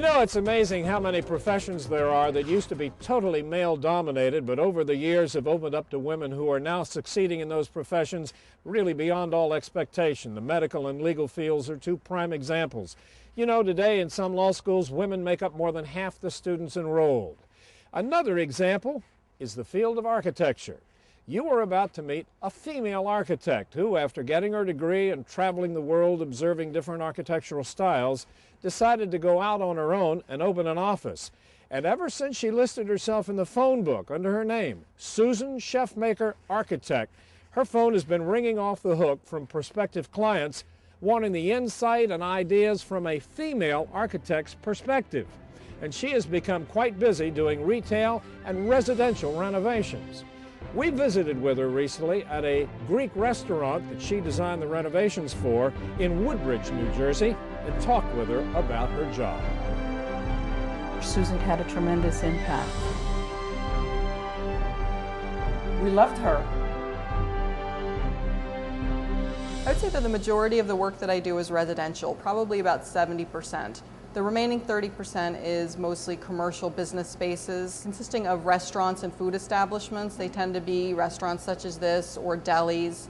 know, it's amazing how many professions there are that used to be totally male-dominated, but over the years have opened up to women who are now succeeding in those professions really beyond all expectation. The medical and legal fields are two prime examples. You know, today in some law schools, women make up more than half the students enrolled. Another example is the field of architecture. You are about to meet a female architect who, after getting her degree and traveling the world observing different architectural styles, decided to go out on her own and open an office. And ever since she listed herself in the phone book under her name, Susan Sheffmaker Architect, her phone has been ringing off the hook from prospective clients wanting the insight and ideas from a female architect's perspective. And she has become quite busy doing retail and residential renovations. We visited with her recently at a Greek restaurant that she designed the renovations for in Woodbridge, New Jersey, and talked with her about her job. Susan had a tremendous impact. We loved her. I would say that the majority of the work that I do is residential, probably about 70%. The remaining 30% is mostly commercial business spaces consisting of restaurants and food establishments. They tend to be restaurants such as this, or delis,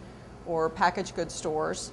or packaged goods stores.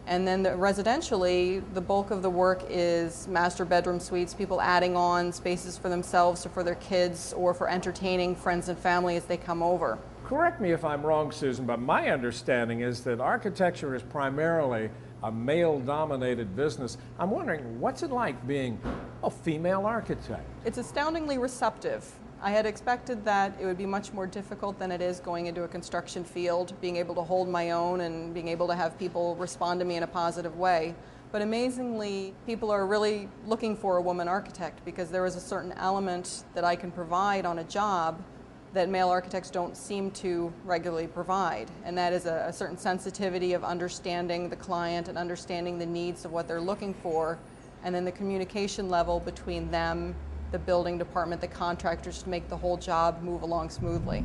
And then residentially, the bulk of the work is master bedroom suites, people adding on spaces for themselves or for their kids or for entertaining friends and family as they come over. Correct me if I'm wrong, Susan, but my understanding is that architecture is primarily a male-dominated business. I'm wondering, what's it like being a female architect? It's astoundingly receptive. I had expected that it would be much more difficult than it is going into a construction field, being able to hold my own and being able to have people respond to me in a positive way. But amazingly, people are really looking for a woman architect because there is a certain element that I can provide on a job that male architects don't seem to regularly provide, and that is a certain sensitivity of understanding the client and understanding the needs of what they're looking for, and then the communication level between them, the building department, the contractors, to make the whole job move along smoothly.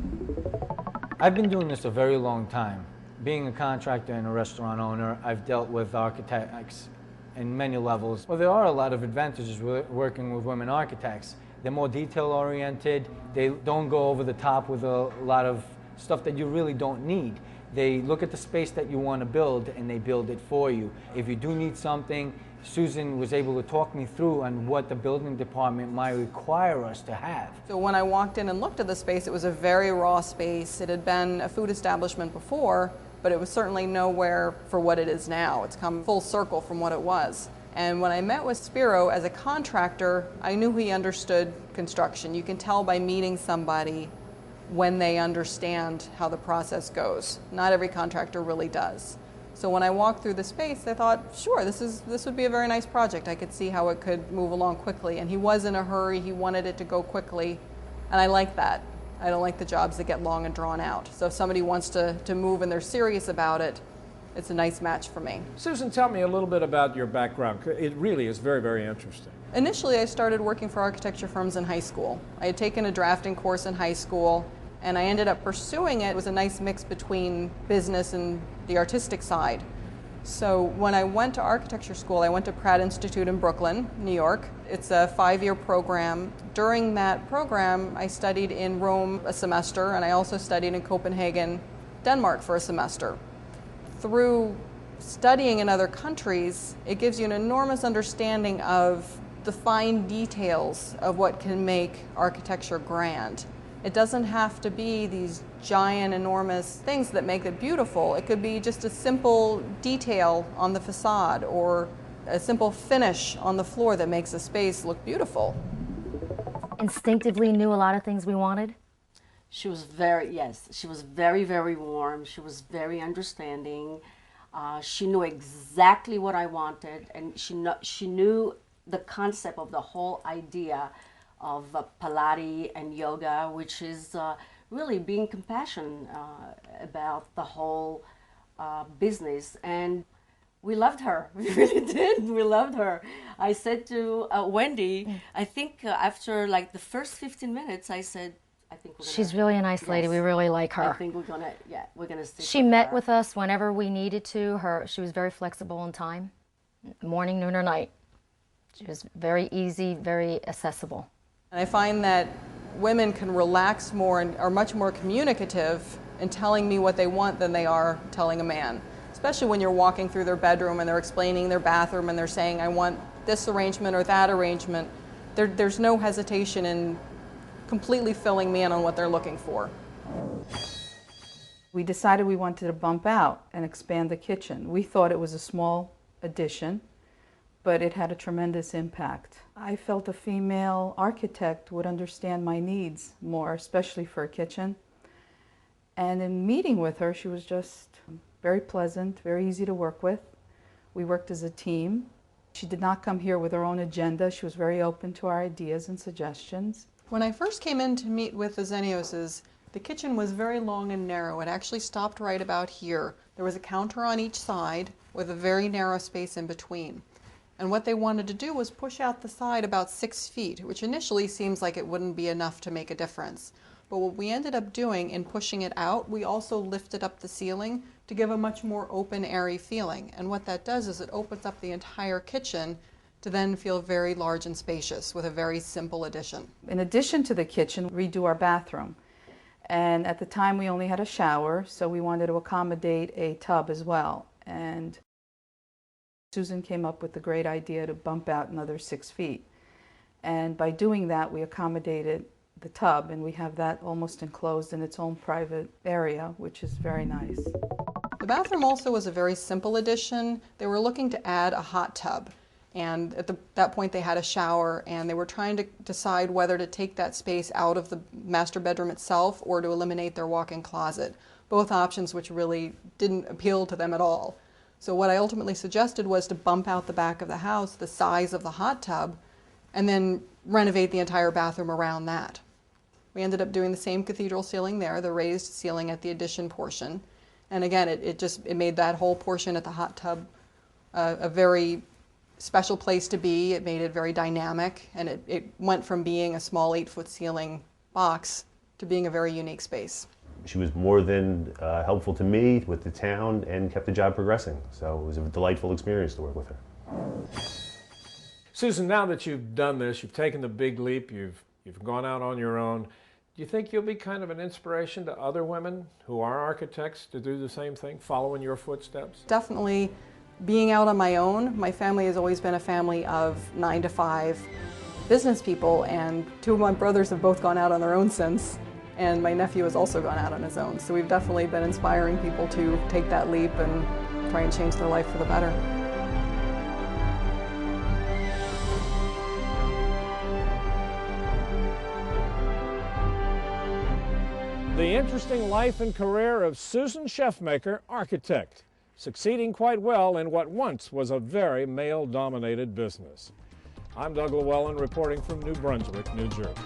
I've been doing this a very long time. Being a contractor and a restaurant owner, I've dealt with architects in many levels. Well, there are a lot of advantages with working with women architects. They're more detail-oriented. They don't go over the top with a lot of stuff that you really don't need. They look at the space that you want to build and they build it for you. If you do need something, Susan was able to talk me through on what the building department might require us to have. So when I walked in and looked at the space, it was a very raw space. It had been a food establishment before, but it was certainly nowhere for what it is now. It's come full circle from what it was. And when I met with Spiro as a contractor, I knew he understood construction. You can tell by meeting somebody when they understand how the process goes. Not every contractor really does. So when I walked through the space, I thought, sure, this would be a very nice project. I could see how it could move along quickly. And he was in a hurry. He wanted it to go quickly. And I like that. I don't like the jobs that get long and drawn out. So if somebody wants to move and they're serious about it, it's a nice match for me. Susan, tell me a little bit about your background. It really is very, very interesting. Initially, I started working for architecture firms in high school. I had taken a drafting course in high school, and I ended up pursuing it. It was a nice mix between business and the artistic side. So when I went to architecture school, I went to Pratt Institute in Brooklyn, New York. It's a 5-year program. During that program, I studied in Rome a semester, and I also studied in Copenhagen, Denmark for a semester. Through studying in other countries, it gives you an enormous understanding of the fine details of what can make architecture grand. It doesn't have to be these giant, enormous things that make it beautiful. It could be just a simple detail on the facade or a simple finish on the floor that makes a space look beautiful. Instinctively knew a lot of things we wanted? She was very, very warm. She was very understanding. She knew exactly what I wanted, and she knew the concept of the whole idea of Pilates and yoga, which is really being compassionate about the whole business. And we loved her. We really did. We loved her. I said to Wendy, I think after like the first 15 minutes, I said, she's really a nice lady. Yes. We really like her. I think we're gonna stick She with met her. with us whenever we needed to. She was very flexible in time, morning, noon, or night. She was very easy, very accessible. And I find that women can relax more and are much more communicative in telling me what they want than they are telling a man. Especially when you're walking through their bedroom and they're explaining their bathroom and they're saying, I want this arrangement or that arrangement. There's no hesitation in completely filling me in on what they're looking for. We decided we wanted to bump out and expand the kitchen. We thought it was a small addition, but it had a tremendous impact. I felt a female architect would understand my needs more, especially for a kitchen. And in meeting with her, she was just very pleasant, very easy to work with. We worked as a team. She did not come here with her own agenda. She was very open to our ideas and suggestions. When I first came in to meet with the Zenioses, the kitchen was very long and narrow. It actually stopped right about here. There was a counter on each side with a very narrow space in between. And what they wanted to do was push out the side about 6 feet, which initially seems like it wouldn't be enough to make a difference. But what we ended up doing in pushing it out, we also lifted up the ceiling to give a much more open, airy feeling. And what that does is it opens up the entire kitchen to then feel very large and spacious with a very simple addition. In addition to the kitchen, redo our bathroom. And at the time we only had a shower, so we wanted to accommodate a tub as well. And Susan came up with the great idea to bump out another 6 feet. And by doing that, we accommodated the tub, and we have that almost enclosed in its own private area, which is very nice. The bathroom also was a very simple addition. They were looking to add a hot tub. And at that point they had a shower, and they were trying to decide whether to take that space out of the master bedroom itself or to eliminate their walk-in closet. Both options which really didn't appeal to them at all. So what I ultimately suggested was to bump out the back of the house the size of the hot tub and then renovate the entire bathroom around that. We ended up doing the same cathedral ceiling there, the raised ceiling at the addition portion. And again, it made that whole portion at the hot tub a very special place to be. It made it very dynamic, and it went from being a small 8-foot ceiling box to being a very unique space. She was more than helpful to me with the town and kept the job progressing. So it was a delightful experience to work with her. Susan, now that you've done this, you've taken the big leap, you've gone out on your own, do you think you'll be kind of an inspiration to other women who are architects to do the same thing, follow in your footsteps? Definitely being out on my own. My family has always been a family of 9 to 5 business people, and 2 of my brothers have both gone out on their own since, and my nephew has also gone out on his own. So we've definitely been inspiring people to take that leap and try and change their life for the better. The interesting life and career of Susan Sheffmaker, architect, succeeding quite well in what once was a very male-dominated business. I'm Doug Llewellyn reporting from New Brunswick, New Jersey.